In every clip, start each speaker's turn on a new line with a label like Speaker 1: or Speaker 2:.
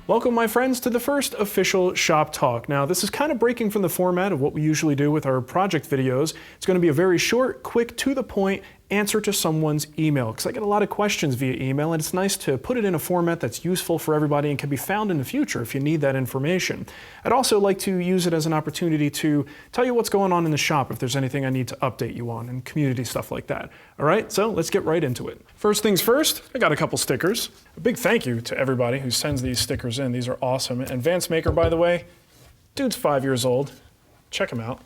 Speaker 1: Welcome, my friends, to the first official shop talk. Now, this is kind of breaking from the format of what we usually do with our project videos. It's going to be a very short, quick, to the point answer to someone's email, because I get a lot of questions via email, and it's nice to put it in a format that's useful for everybody and can be found in the future if you need that information. I'd also like to use it as an opportunity to tell you what's going on in the shop if there's anything I need to update you on, and community stuff like that. All right, so let's get right into it. First things first, I got a couple stickers. A big thank you to everybody who sends these stickers in. These are awesome. And Vance Maker, by the way, dude's 5 years old. Check him out.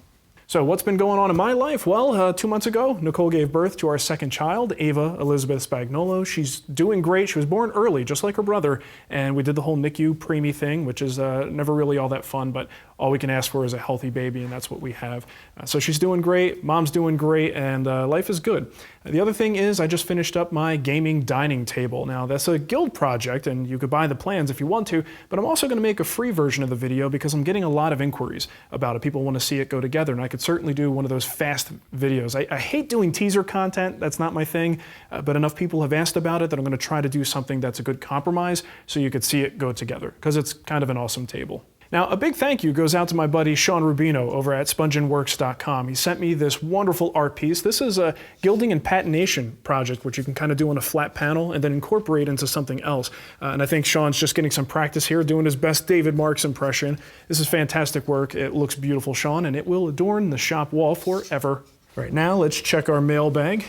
Speaker 1: So what's been going on in my life? Well, 2 months ago, Nicole gave birth to our second child, Ava Elizabeth Spagnolo. She's doing great. She was born early, just like her brother, and we did the whole NICU preemie thing, which is never really all that fun, but all we can ask for is a healthy baby, and that's what we have. So she's doing great, mom's doing great, and life is good. The other thing is I just finished up my gaming dining table. Now, that's a guild project, and you could buy the plans if you want to, but I'm also going to make a free version of the video because I'm getting a lot of inquiries about it. People want to see it go together, and I could certainly do one of those fast videos. I hate doing teaser content. That's not my thing, but enough people have asked about it that I'm going to try to do something that's a good compromise so you could see it go together, because it's kind of an awesome table. Now, a big thank you goes out to my buddy Sean Rubino over at spongeandworks.com. He sent me this wonderful art piece. This is a gilding and patination project, which you can kind of do on a flat panel and then incorporate into something else. And I think Sean's just getting some practice here, doing his best David Marks impression. This is fantastic work. It looks beautiful, Sean, and it will adorn the shop wall forever. Right now, let's check our mailbag.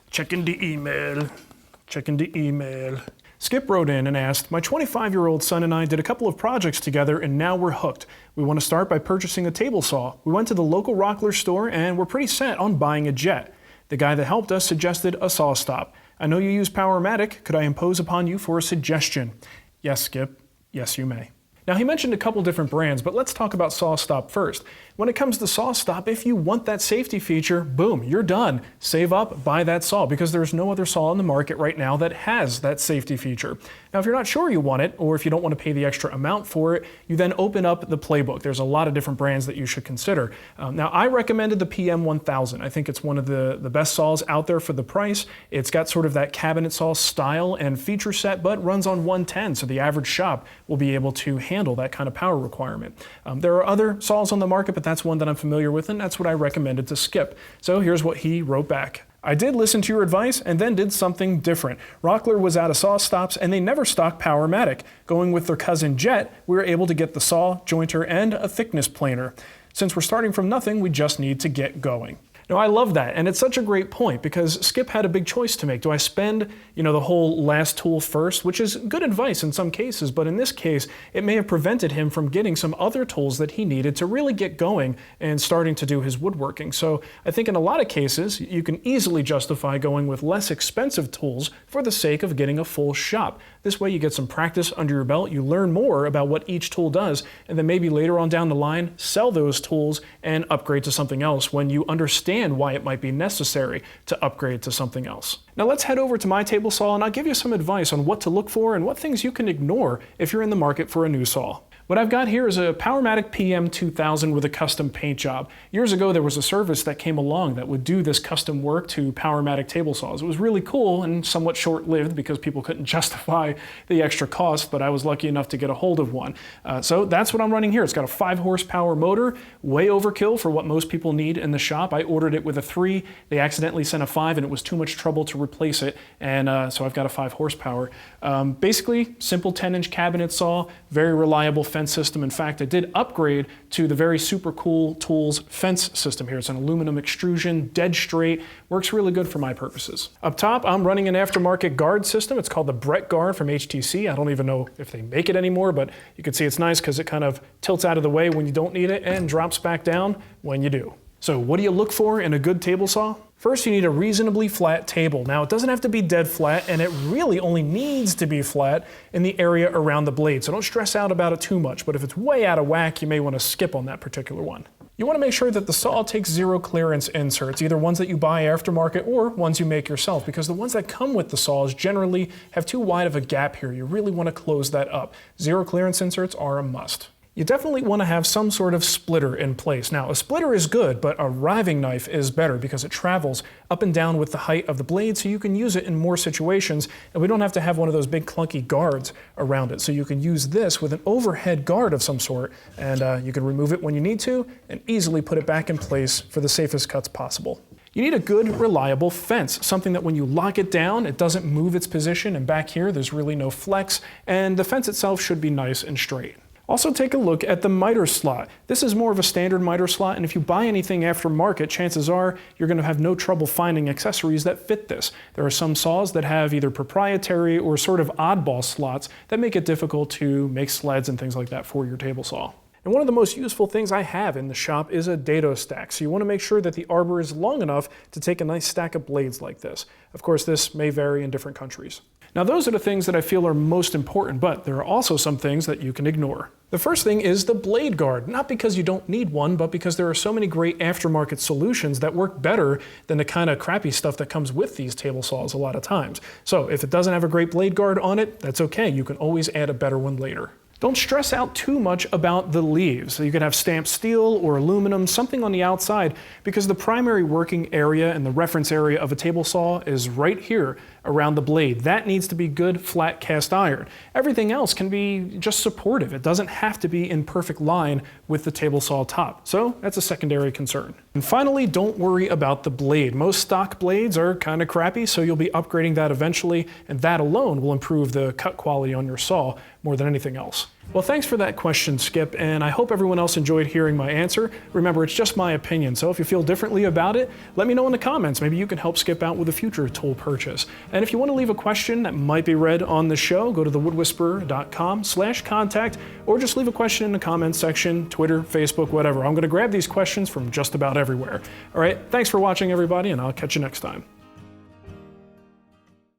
Speaker 1: Checking the email. Checking the email. Skip wrote in and asked, my 25-year-old son and I did a couple of projects together and now we're hooked. We want to start by purchasing a table saw. We went to the local Rockler store and we're pretty set on buying a jet. The guy that helped us suggested a Sawstop. I know you use Powermatic. Could I impose upon you for a suggestion? Yes, Skip. Yes, you may. Now, he mentioned a couple different brands, but let's talk about Sawstop first. When it comes to Sawstop, if you want that safety feature, boom, you're done. Save up, buy that saw, because there's no other saw on the market right now that has that safety feature. Now, if you're not sure you want it, or if you don't want to pay the extra amount for it, you then open up the playbook. There's a lot of different brands that you should consider. Now, I recommended the PM1000. I think it's one of the best saws out there for the price. It's got sort of that cabinet saw style and feature set, but runs on 110, so the average shop will be able to handle that kind of power requirement. There are other saws on the market, but that's one that I'm familiar with, and that's what I recommended to Skip. So here's what he wrote back. I did listen to your advice and then did something different. Rockler was out of saw stops and they never stocked Powermatic. Going with their cousin Jet, we were able to get the saw, jointer, and a thickness planer. Since we're starting from nothing, we just need to get going. Now, I love that, and it's such a great point because Skip had a big choice to make. Do I spend, the whole last tool first, which is good advice in some cases, but in this case, it may have prevented him from getting some other tools that he needed to really get going and starting to do his woodworking. So I think in a lot of cases, you can easily justify going with less expensive tools for the sake of getting a full shop. This way you get some practice under your belt, you learn more about what each tool does, and then maybe later on down the line, sell those tools and upgrade to something else when you understand why it might be necessary to upgrade to something else. Now let's head over to my table saw and I'll give you some advice on what to look for and what things you can ignore if you're in the market for a new saw. What I've got here is a Powermatic PM2000 with a custom paint job. Years ago, there was a service that came along that would do this custom work to Powermatic table saws. It was really cool and somewhat short-lived because people couldn't justify the extra cost, but I was lucky enough to get a hold of one. So that's what I'm running here. It's got a 5 horsepower motor, way overkill for what most people need in the shop. I ordered it with a 3. They accidentally sent a 5 and it was too much trouble to replace it, and so I've got a 5 horsepower. Basically, simple 10-inch cabinet saw, very reliable fence system. In fact, I did upgrade to the very super cool Tools fence system here. It's an aluminum extrusion, dead straight, works really good for my purposes. Up top, I'm running an aftermarket guard system. It's called the Brett Guard from HTC. I don't even know if they make it anymore, but you can see it's nice because it kind of tilts out of the way when you don't need it and drops back down when you do. So what do you look for in a good table saw? First, you need a reasonably flat table. Now, it doesn't have to be dead flat, and it really only needs to be flat in the area around the blade. So don't stress out about it too much, but if it's way out of whack, you may want to skip on that particular one. You want to make sure that the saw takes 0 clearance inserts, either ones that you buy aftermarket or ones you make yourself, because the ones that come with the saws generally have too wide of a gap here. You really want to close that up. 0 clearance inserts are a must. You definitely want to have some sort of splitter in place. Now, a splitter is good, but a riving knife is better because it travels up and down with the height of the blade, so you can use it in more situations, and we don't have to have one of those big clunky guards around it. So you can use this with an overhead guard of some sort, and you can remove it when you need to, and easily put it back in place for the safest cuts possible. You need a good, reliable fence, something that when you lock it down, it doesn't move its position, and back here there's really no flex, and the fence itself should be nice and straight. Also take a look at the miter slot. This is more of a standard miter slot, and if you buy anything aftermarket, chances are you're going to have no trouble finding accessories that fit this. There are some saws that have either proprietary or sort of oddball slots that make it difficult to make sleds and things like that for your table saw. And one of the most useful things I have in the shop is a dado stack. So you want to make sure that the arbor is long enough to take a nice stack of blades like this. Of course, this may vary in different countries. Now those are the things that I feel are most important, but there are also some things that you can ignore. The first thing is the blade guard, not because you don't need one, but because there are so many great aftermarket solutions that work better than the kind of crappy stuff that comes with these table saws a lot of times. So if it doesn't have a great blade guard on it, that's okay. You can always add a better one later. Don't stress out too much about the leaves. So you could have stamped steel or aluminum, something on the outside, because the primary working area and the reference area of a table saw is right here around the blade. That needs to be good flat cast iron. Everything else can be just supportive. It doesn't have to be in perfect line with the table saw top. So that's a secondary concern. And finally, don't worry about the blade. Most stock blades are kind of crappy, so you'll be upgrading that eventually, and that alone will improve the cut quality on your saw more than anything else. Well, thanks for that question, Skip, and I hope everyone else enjoyed hearing my answer. Remember, it's just my opinion, so if you feel differently about it, let me know in the comments. Maybe you can help Skip out with a future tool purchase. And if you want to leave a question that might be read on the show, go to thewoodwhisperer.com/contact, or just leave a question in the comments section, Twitter, Facebook, whatever. I'm going to grab these questions from just about everywhere. All right, thanks for watching, everybody, and I'll catch you next time.